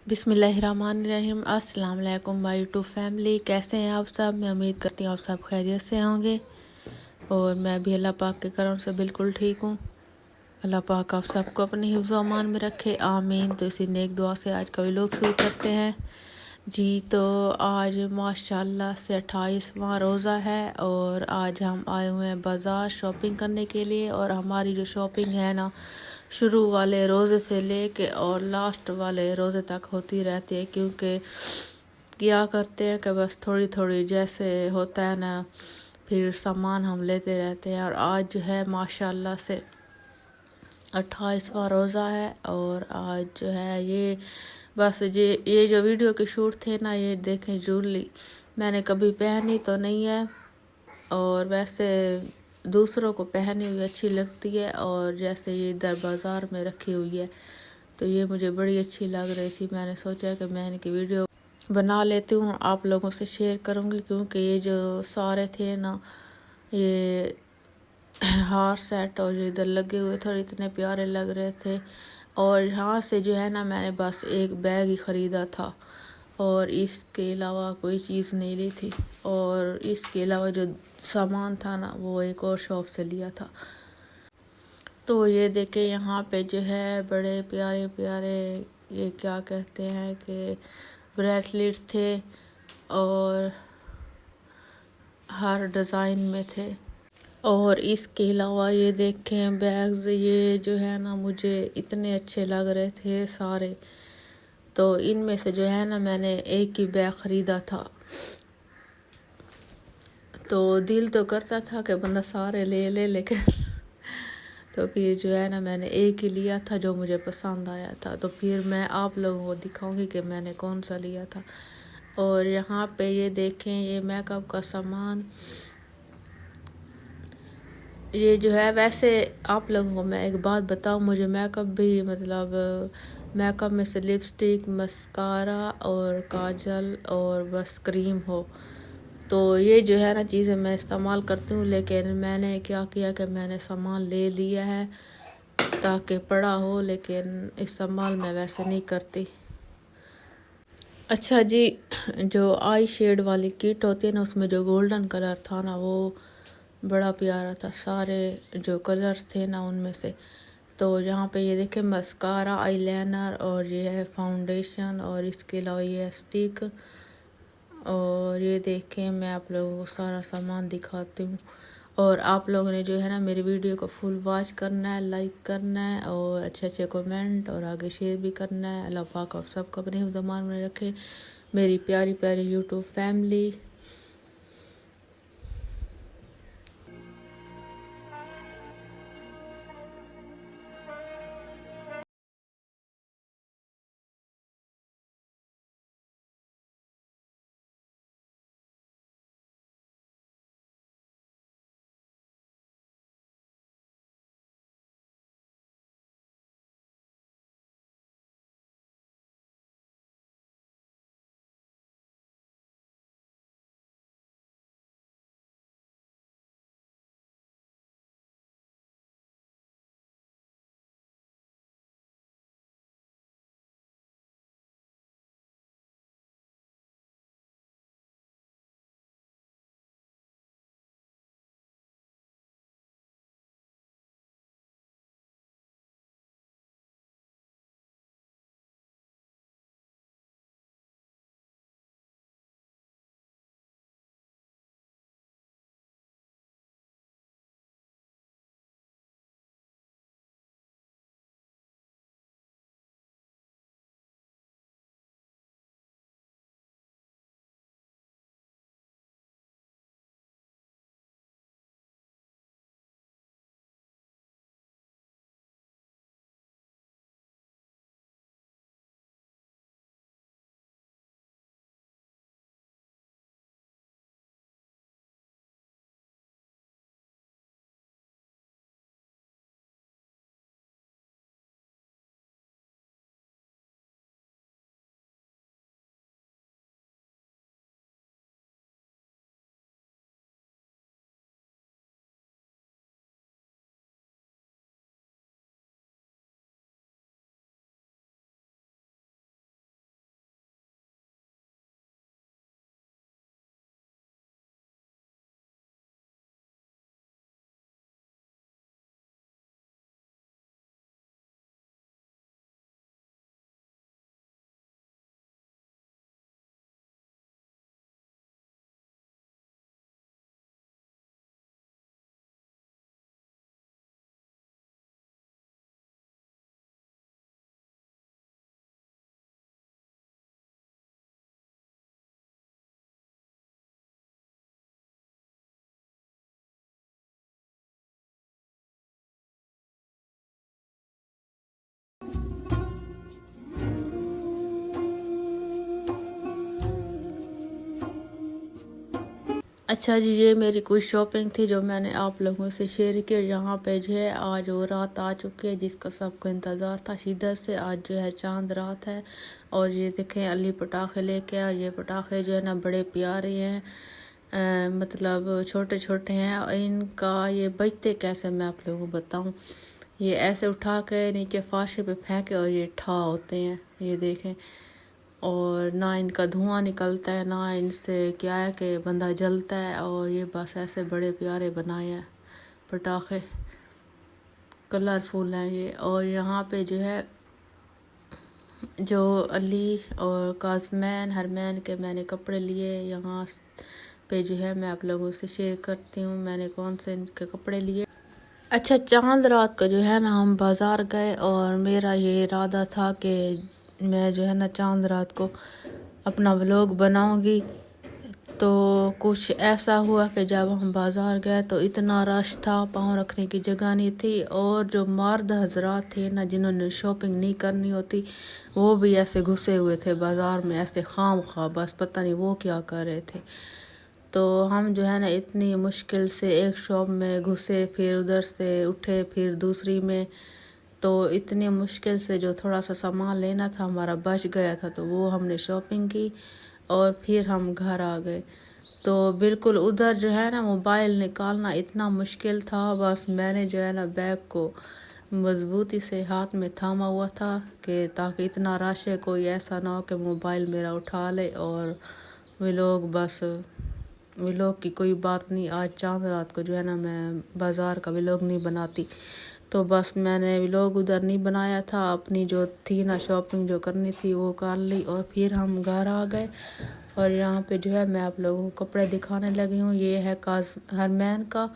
बिस्मिल्लाहिर्रहमानिर्रहीम। अस्सलाम वालेकुम माय यूट्यूब फैमिली, कैसे हैं आप सब। मैं उम्मीद करती हूँ आप सब खैरियत से होंगे और मैं भी अल्लाह पाक के करम से बिल्कुल ठीक हूँ। अल्लाह पाक आप सबको अपने हिफ्ज़ व अमान में रखे, आमीन। तो इसी नेक दुआ से आज का व्लॉग शुरू करते हैं जी। तो आज माशाल्लाह से 28वां रोज़ा है और आज हम आए हुए हैं बाज़ार शॉपिंग करने के लिए। और हमारी जो शॉपिंग है ना, शुरू वाले रोज़े से लेके और लास्ट वाले रोज़े तक होती रहती है, क्योंकि क्या करते हैं कि बस थोड़ी थोड़ी जैसे होता है ना, फिर सामान हम लेते रहते हैं। और आज जो है माशाल्लाह से 28वां रोज़ा है और आज जो है ये बस ये जो वीडियो के शूट थे ना, ये देखें ज्वेलरी मैंने कभी पहनी तो नहीं है और वैसे दूसरों को पहनी हुई अच्छी लगती है। और जैसे ये इधर बाज़ार में रखी हुई है तो ये मुझे बड़ी अच्छी लग रही थी। मैंने सोचा कि मैं इनकी वीडियो बना लेती हूँ, आप लोगों से शेयर करूँगी, क्योंकि ये जो सारे थे ना, ये हार सेट और जो इधर लगे हुए थे इतने प्यारे लग रहे थे। और यहाँ से जो है ना, मैंने बस एक बैग ही ख़रीदा था और इसके अलावा कोई चीज़ नहीं ली थी। और इसके अलावा जो सामान था ना, वो एक और शॉप से लिया था। तो ये देखें यहाँ पे जो है बड़े प्यारे प्यारे, ये क्या कहते हैं कि ब्रेसलेट थे और हर डिज़ाइन में थे। और इसके अलावा ये देखें बैग्स, ये जो है ना मुझे इतने अच्छे लग रहे थे सारे। तो इनमें से जो है ना, मैंने एक ही बैग ख़रीदा था। तो दिल तो करता था कि बंदा सारे ले ले, लेकिन तो फिर जो है ना, मैंने एक ही लिया था जो मुझे पसंद आया था। तो फिर मैं आप लोगों को दिखाऊंगी कि मैंने कौन सा लिया था। और यहाँ पे ये देखें, ये मेकअप का सामान, ये जो है वैसे आप लोगों को मैं एक बात बताऊं, मुझे मेकअप भी मतलब मेकअप में से लिपस्टिक, मस्कारा और काजल और बस क्रीम हो, तो ये जो है ना चीज़ें मैं इस्तेमाल करती हूँ। लेकिन मैंने क्या किया कि मैंने सामान ले लिया है ताकि पड़ा हो, लेकिन इस्तेमाल मैं वैसे नहीं करती। अच्छा जी, जो आई शेड वाली किट होती है ना, उसमें जो गोल्डन कलर था ना, वो बड़ा प्यारा था। सारे जो कलर्स थे ना उनमें से। तो यहाँ पे ये देखें मस्कारा, आईलाइनर और ये है फाउंडेशन और इसके अलावा ये है स्टिक। और ये देखें मैं आप लोगों को सारा सामान दिखाती हूँ। और आप लोगों ने जो है ना मेरी वीडियो को फुल वॉच करना है, लाइक करना है और अच्छे अच्छे कमेंट और आगे शेयर भी करना है। अल्लाह पाक आप सबको अपने हिफ्ज़ अमान में रखे, मेरी प्यारी प्यारी यूट्यूब फैमिली। अच्छा जी, ये मेरी कुछ शॉपिंग थी जो मैंने आप लोगों से शेयर की। यहाँ पे जो है आज वो रात आ चुकी है जिसका सबको इंतज़ार था शिद्दत से। आज जो है चांद रात है और ये देखें अली पटाखे लेके आए। ये पटाखे जो है ना बड़े प्यारे हैं, मतलब छोटे छोटे हैं। और इनका ये बजते कैसे मैं आप लोगों को बताऊँ। ये ऐसे उठा के नीचे फाशे पे फेंके और ये ठा होते हैं, ये देखें। और ना इनका धुआं निकलता है, ना इनसे क्या है कि बंदा जलता है। और ये बस ऐसे बड़े प्यारे बनाए हैं पटाखे, कलरफुल हैं ये। और यहाँ पे जो है जो अली और काजमैन हरमैन के मैंने कपड़े लिए, यहाँ पे जो है मैं आप लोगों से शेयर करती हूँ मैंने कौन से इनके कपड़े लिए। अच्छा, चांद रात को जो है ना हम बाज़ार गए और मेरा ये इरादा था कि मैं जो है ना चांद रात को अपना व्लॉग बनाऊंगी। तो कुछ ऐसा हुआ कि जब हम बाज़ार गए तो इतना रश था, पाँव रखने की जगह नहीं थी। और जो मर्द हजरात थे ना जिन्होंने शॉपिंग नहीं करनी होती, वो भी ऐसे घुसे हुए थे बाज़ार में, ऐसे खाम खा, बस पता नहीं वो क्या कर रहे थे। तो हम जो है ना इतनी मुश्किल से एक शॉप में घुसे, फिर उधर से उठे, फिर दूसरी में। तो इतनी मुश्किल से जो थोड़ा सा सामान लेना था हमारा बच गया था, तो वो हमने शॉपिंग की और फिर हम घर आ गए। तो बिल्कुल उधर जो है ना मोबाइल निकालना इतना मुश्किल था। बस मैंने जो है ना बैग को मज़बूती से हाथ में थामा हुआ था कि ताकि इतना रश है कोई ऐसा ना हो कि मोबाइल मेरा उठा ले। और व्लॉग की कोई बात नहीं, आज चांद रात को जो है ना मैं बाज़ार का व्लॉग नहीं बनाती। तो बस मैंने व्लॉग उधर नहीं बनाया था, अपनी जो थी ना शॉपिंग जो करनी थी वो कर ली और फिर हम घर आ गए। और यहाँ पे जो है मैं आप लोगों को कपड़े दिखाने लगी हूँ। ये है हरमैन का,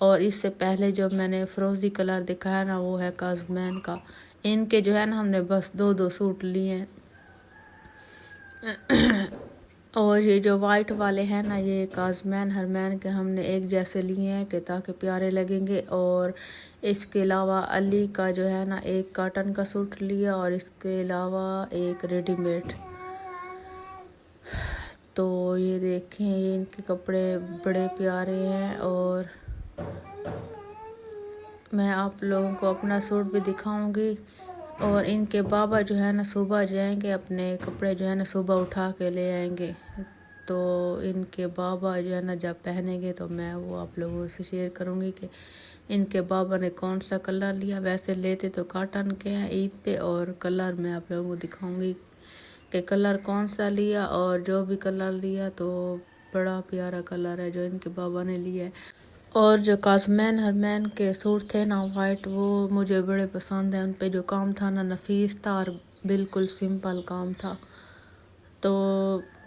और इससे पहले जो मैंने फ़िरोज़ी कलर दिखाया ना वो है काजमैन का। इनके जो है ना हमने बस दो दो सूट लिए हैं। और ये जो वाइट वाले हैं ना ये काजमैन हरमैन के हमने एक जैसे लिए हैं कि ताकि प्यारे लगेंगे। और इसके अलावा अली का जो है ना एक कॉटन का सूट लिया और इसके अलावा एक रेडीमेड। तो ये देखें, ये इनके कपड़े बड़े प्यारे हैं। और मैं आप लोगों को अपना सूट भी दिखाऊंगी। और इनके बाबा जो है ना सुबह जाएंगे, अपने कपड़े जो है ना सुबह उठा के ले आएंगे। तो इनके बाबा जो है ना जब पहनेंगे तो मैं वो आप लोगों से शेयर करूंगी कि इनके बाबा ने कौन सा कलर लिया। वैसे लेते तो कॉटन के हैं ईद पे, और कलर मैं आप लोगों को दिखाऊंगी कि कलर कौन सा लिया। और जो भी कलर लिया तो बड़ा प्यारा कलर है जो इनके बाबा ने लिया है। और जो काजमैन हरमैन के सूट थे ना वाइट, वो मुझे बड़े पसंद हैं। उन पे जो काम था ना नफीस था और बिल्कुल सिंपल काम था। तो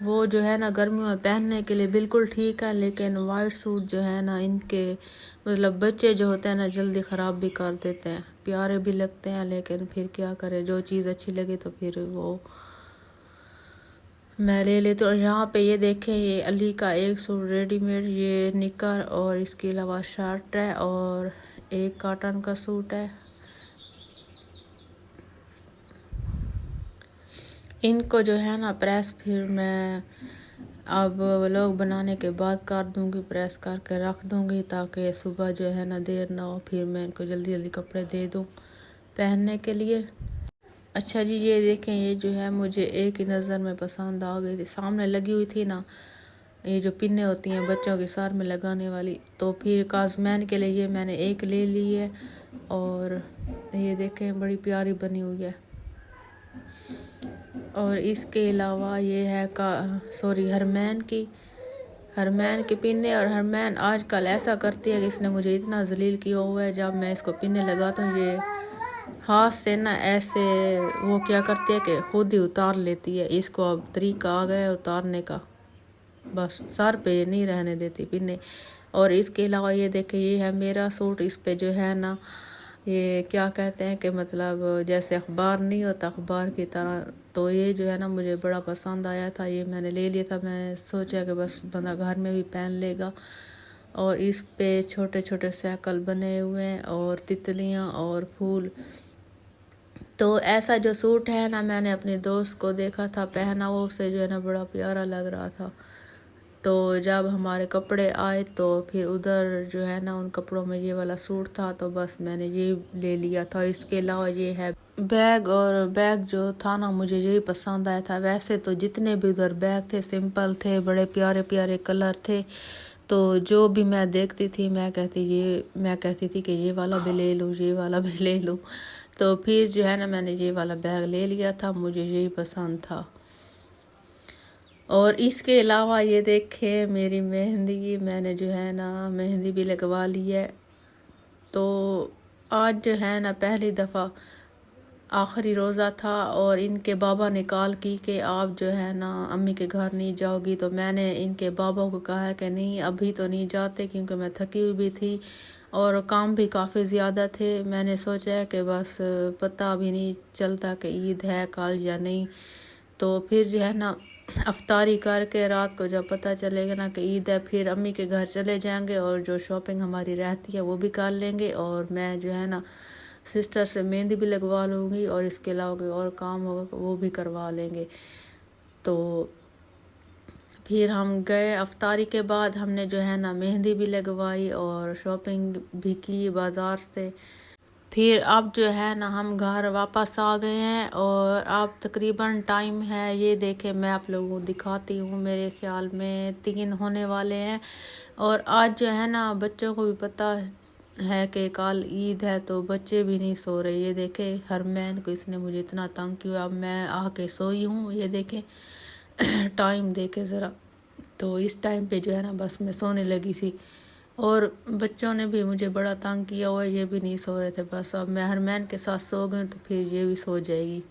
वो जो है ना गर्मियों में पहनने के लिए बिल्कुल ठीक है। लेकिन वाइट सूट जो है ना इनके मतलब बच्चे जो होते हैं ना जल्दी ख़राब भी कर देते हैं। प्यारे भी लगते हैं लेकिन फिर क्या करें, जो चीज़ अच्छी लगे तो फिर वो मैं ले लेती हूँ। और यहाँ पे ये देखें, ये अली का एक सूट रेडीमेड, ये निकर और इसके अलावा शर्ट है और एक कॉटन का सूट है। इनको जो है ना प्रेस फिर मैं अब व्लॉग बनाने के बाद कर दूंगी, प्रेस करके रख दूंगी ताकि सुबह जो है ना देर ना हो, फिर मैं इनको जल्दी जल्दी कपड़े दे दूँ पहनने के लिए। अच्छा जी, ये देखें, ये जो है मुझे एक ही नज़र में पसंद आ गई थी, सामने लगी हुई थी ना ये जो पिन्ने होती हैं बच्चों के सर में लगाने वाली। तो फिर काजमैन के लिए ये मैंने एक ले ली है। और ये देखें बड़ी प्यारी बनी हुई है। और इसके अलावा ये है हरमैन की पिन्ने। और हरमैन आजकल ऐसा करती है कि इसने मुझे इतना जलील किया हुआ है, जब मैं इसको पिन्ने लगाता हूँ ये हाथ से ना ऐसे वो क्या करती है कि खुद ही उतार लेती है। इसको अब तरीका आ गया है उतारने का, बस सर पे नहीं रहने देती पिन्ने। और इसके अलावा ये देखे, ये है मेरा सूट। इस पे जो है ना ये क्या कहते हैं कि मतलब जैसे अखबार नहीं होता अखबार की तरह, तो ये जो है ना मुझे बड़ा पसंद आया था, ये मैंने ले लिया था। मैं सोचा कि बस बंदा घर में भी पहन लेगा। और इस पे छोटे छोटे साइकिल बने हुए हैं और तितलियां और फूल। तो ऐसा जो सूट है ना मैंने अपने दोस्त को देखा था पहना, वो उसे जो है ना बड़ा प्यारा लग रहा था। तो जब हमारे कपड़े आए तो फिर उधर जो है ना उन कपड़ों में ये वाला सूट था, तो बस मैंने ये ले लिया था। इसके अलावा ये है बैग, और बैग जो था ना मुझे यही पसंद आया था। वैसे तो जितने भी उधर बैग थे सिंपल थे, बड़े प्यारे प्यारे कलर थे, तो जो भी मैं देखती थी मैं कहती थी कि ये वाला भी ले लूँ, ये वाला भी ले लूँ। तो फिर जो है ना मैंने ये वाला बैग ले लिया था, मुझे यही पसंद था। और इसके अलावा ये देखें मेरी मेहंदी, मैंने जो है ना मेहंदी भी लगवा ली है। तो आज जो है ना पहली दफ़ा आखिरी रोज़ा था और इनके बाबा ने कॉल की कि आप जो है ना अम्मी के घर नहीं जाओगी। तो मैंने इनके बाबा को कहा कि नहीं अभी तो नहीं जाते, क्योंकि मैं थकी हुई भी थी और काम भी काफ़ी ज़्यादा थे। मैंने सोचा है कि बस पता भी नहीं चलता कि ईद है कल या नहीं। तो फिर जो है ना अफ्तारी करके रात को जब पता चलेगा ना कि ईद है, फिर अम्मी के घर चले जाएंगे और जो शॉपिंग हमारी रहती है वो भी कर लेंगे। और मैं जो है ना सिस्टर से मेहंदी भी लगवा लूँगी और इसके अलावा कोई और काम होगा वो भी करवा लेंगे। तो फिर हम गए, अफ्तारी के बाद हमने जो है ना मेहंदी भी लगवाई और शॉपिंग भी की बाज़ार से। फिर अब जो है ना हम घर वापस आ गए हैं और अब तकरीबन टाइम है, ये देखें मैं आप लोगों को दिखाती हूँ, मेरे ख्याल में 3 होने वाले हैं। और आज जो है ना बच्चों को भी पता है कि कल ईद है, तो बच्चे भी नहीं सो रहे। ये देखें हरमैन को इसने मुझे इतना तंग किया, अब मैं आके सोई हूँ। ये देखें टाइम देखे ज़रा, तो इस टाइम पे जो है ना बस मैं सोने लगी थी और बच्चों ने भी मुझे बड़ा तंग किया हुआ, ये भी नहीं सो रहे थे। बस अब मैं हरमैन के साथ सो गई तो फिर ये भी सो जाएगी।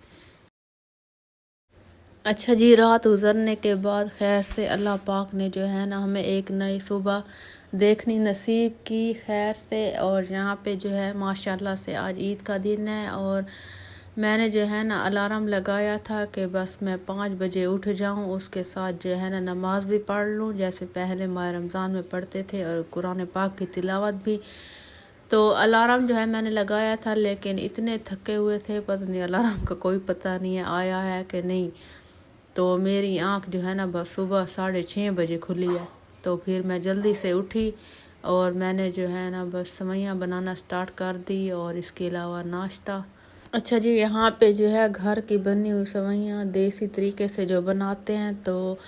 अच्छा जी, रात गुजरने के बाद खैर से अल्लाह पाक ने जो है ना हमें एक नई सुबह देखनी नसीब की खैर से। और यहाँ पे जो है माशाल्लाह से आज ईद का दिन है और मैंने जो है ना अलार्म लगाया था कि बस मैं 5 बजे उठ जाऊँ, उसके साथ जो है ना नमाज भी पढ़ लूँ जैसे पहले माह रमज़ान में पढ़ते थे और कुरान पाक की तिलावत भी। तो अलार्म जो है मैंने लगाया था, लेकिन इतने थके हुए थे, पता नहीं अलार्म का कोई पता नहीं है आया है कि नहीं। तो मेरी आँख जो है ना बस सुबह 6:30 बजे खुली है। तो फिर मैं जल्दी से उठी और मैंने जो है ना बस सेवइयाँ बनाना स्टार्ट कर दी और इसके अलावा नाश्ता। अच्छा जी, यहाँ पे जो है घर की बनी हुई सेवइयाँ देसी तरीके से जो बनाते हैं, तो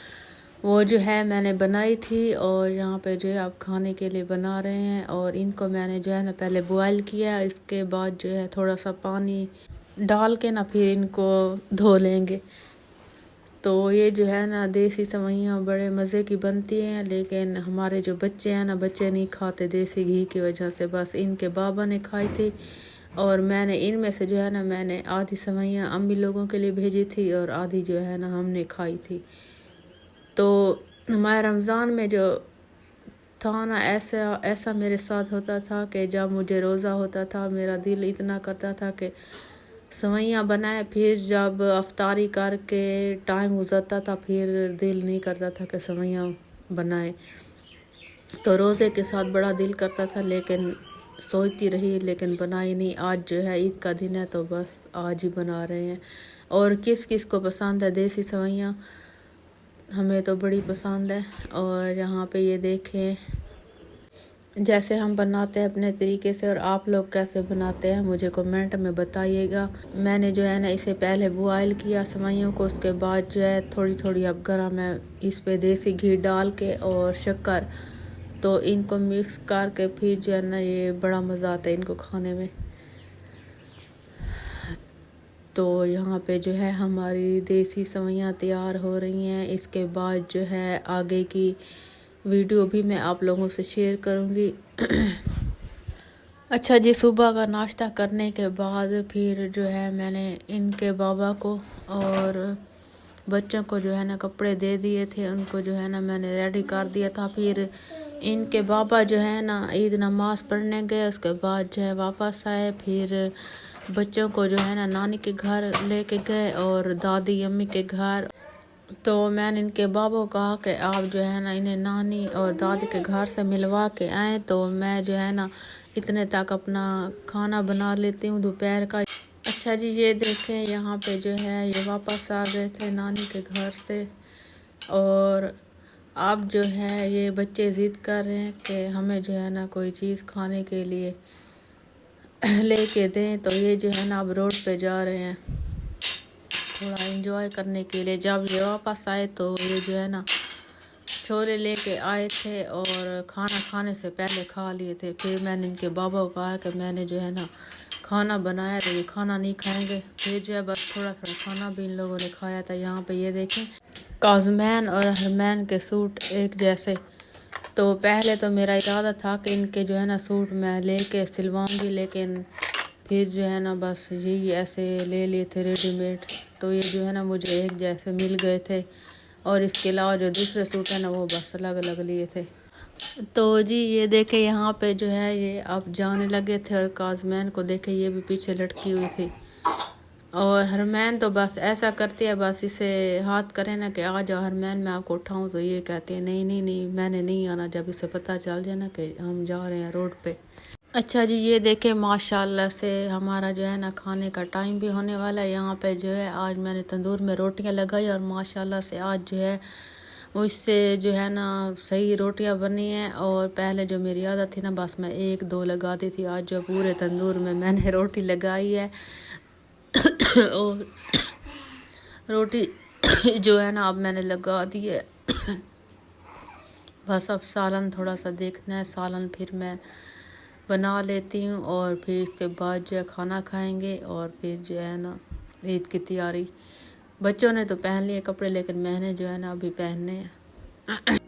वो जो है मैंने बनाई थी और यहाँ पे जो है आप खाने के लिए बना रहे हैं। और इनको मैंने जो है ना पहले बॉयल किया, इसके बाद जो है थोड़ा सा पानी डाल के ना फिर इनको धो लेंगे। तो ये जो है ना देसी सेवइयाँ बड़े मज़े की बनती हैं, लेकिन हमारे जो बच्चे हैं ना बच्चे नहीं खाते देसी घी की वजह से। बस इनके बाबा ने खाई थी और मैंने इनमें से जो है ना मैंने आधी सेवइयाँ अम्मी लोगों के लिए भेजी थी और आधी जो है ना हमने खाई थी। तो माह रमज़ान में जो था ना ऐसा मेरे साथ होता था कि जब मुझे रोज़ा होता था मेरा दिल इतना करता था कि सेवइयाँ बनाए, फिर जब अफ्तारी करके टाइम गुजरता था फिर दिल नहीं करता था कि सेवइयाँ बनाए। तो रोज़े के साथ बड़ा दिल करता था, लेकिन सोचती रही लेकिन बनाई नहीं। आज जो है ईद का दिन है तो बस आज ही बना रहे हैं। और किस किस को पसंद है देसी सेवइयाँ, हमें तो बड़ी पसंद है। और यहाँ पे ये देखें जैसे हम बनाते हैं अपने तरीके से, और आप लोग कैसे बनाते हैं मुझे कमेंट में बताइएगा। मैंने जो है ना इसे पहले बॉयल किया सेवइयों को, उसके बाद जो है थोड़ी थोड़ी अब गरम है इस पे देसी घी डाल के और शक्कर, तो इनको मिक्स करके फिर जो है ना ये बड़ा मज़ा आता है इनको खाने में। तो यहाँ पे जो है हमारी देसी सेवइयाँ तैयार हो रही हैं। इसके बाद जो है आगे की वीडियो भी मैं आप लोगों से शेयर करूँगी। अच्छा जी, सुबह का नाश्ता करने के बाद फिर जो है मैंने इनके बाबा को और बच्चों को जो है ना कपड़े दे दिए थे, उनको जो है ना मैंने रेडी कर दिया था। फिर इनके बाबा जो है ना ईद नमाज पढ़ने गए, उसके बाद जो है वापस आए। फिर बच्चों को जो है ना नानी के घर लेके गए और दादी अम्मी के घर। तो मैंने इनके बाबा को कहा कि आप जो है ना इन्हें नानी और दादी के घर से मिलवा के आएँ, तो मैं जो है ना इतने तक अपना खाना बना लेती हूँ दोपहर का। अच्छा जी, ये देखें यहाँ पे जो है ये वापस आ गए थे नानी के घर से और अब जो है ये बच्चे ज़िद कर रहे हैं कि हमें जो है ना कोई चीज़ खाने के लिए लेके दें, तो ये जो है ना अब रोड पे जा रहे हैं थोड़ा एंजॉय करने के लिए। जब ये वापस आए तो ये जो है ना छोले लेके आए थे और खाना खाने से पहले खा लिए थे। फिर मैंने इनके बाबा को कहा कि मैंने जो है ना खाना बनाया, तो ये खाना नहीं खाएंगे। फिर जो है बस थोड़ा थोड़ा खाना भी इन लोगों ने खाया था। यहाँ पे ये देखें काजमैन और हरमैन के सूट एक जैसे। तो पहले तो मेरा इरादा था कि इनके जो है ना सूट मैं लेके सिलवाऊंगी, लेकिन फिर जो है ना बस यही ऐसे ले लिए थे रेडीमेड, तो ये जो है ना मुझे एक जैसे मिल गए थे। और इसके अलावा जो दूसरे सूट है ना वो बस अलग अलग लिए थे। तो जी ये देखे यहाँ पे जो है ये अब जाने लगे थे, और काजमैन को देखे ये भी पीछे लटकी हुई थी। और हरमैन तो बस ऐसा करती है, बस इसे हाथ करे ना कि आ जाओ हरमैन मैं आपको उठाऊं, तो ये कहती है नहीं नहीं नहीं मैंने नहीं आना, जब इसे पता चल जाए ना कि हम जा रहे हैं रोड पे। अच्छा जी ये देखे माशाल्लाह से हमारा जो है ना खाने का टाइम भी होने वाला है। यहाँ पे जो है आज मैंने तंदूर में रोटियां लगाई, और माशाल्लाह से आज जो है उससे जो है ना सही रोटियां बनी हैं। और पहले जो मेरी आदत थी ना बस मैं एक दो लगाती थी, आज जो पूरे तंदूर में मैंने रोटी लगाई है। और रोटी जो है ना अब मैंने लगा दी है। बस अब सालन थोड़ा सा देखना है, सालन फिर मैं बना लेती हूँ, और फिर इसके बाद जो है खाना खाएंगे। और फिर जो है ना ईद की तैयारी। बच्चों ने तो पहन लिए कपड़े, लेकिन मैंने जो है ना अभी पहनने हैं।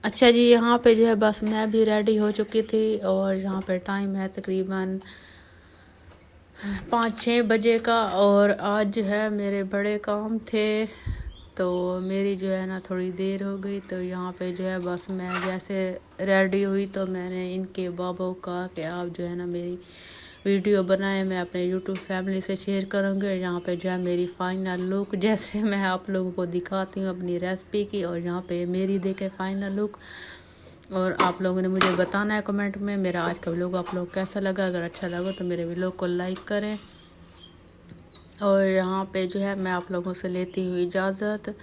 अच्छा जी यहाँ पे जो है बस मैं भी रेडी हो चुकी थी, और यहाँ पे टाइम है तकरीबन 5-6 बजे का। और आज जो है मेरे बड़े काम थे, तो मेरी जो है ना थोड़ी देर हो गई। तो यहाँ पे जो है बस मैं जैसे रेडी हुई तो मैंने इनके बाबा को कहा कि आप जो है ना मेरी वीडियो बनाए, मैं अपने यूट्यूब फैमिली से शेयर करूँगी। यहाँ पे जो है मेरी फाइनल लुक जैसे मैं आप लोगों को दिखाती हूँ अपनी रेसिपी की, और यहाँ पे मेरी देखे फाइनल लुक। और आप लोगों ने मुझे बताना है कमेंट में मेरा आज का व्लॉग आप लोग कैसा लगा। अगर अच्छा लगा तो मेरे व्लॉग को लाइक करें। और यहाँ पे जो है मैं आप लोगों से लेती हूँ इजाज़त।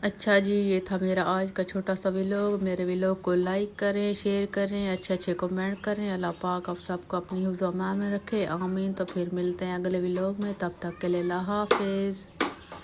अच्छा जी ये था मेरा आज का छोटा सा व्लॉग। मेरे व्लॉग को लाइक करें, शेयर करें, अच्छे अच्छे कमेंट करें। अल्लाह पाक आप सबको अपनी हिफ्ज़-ओ-अमान में रखे, आमीन। तो फिर मिलते हैं अगले व्लॉग में, तब तक के लिए अल्लाह हाफ़िज़।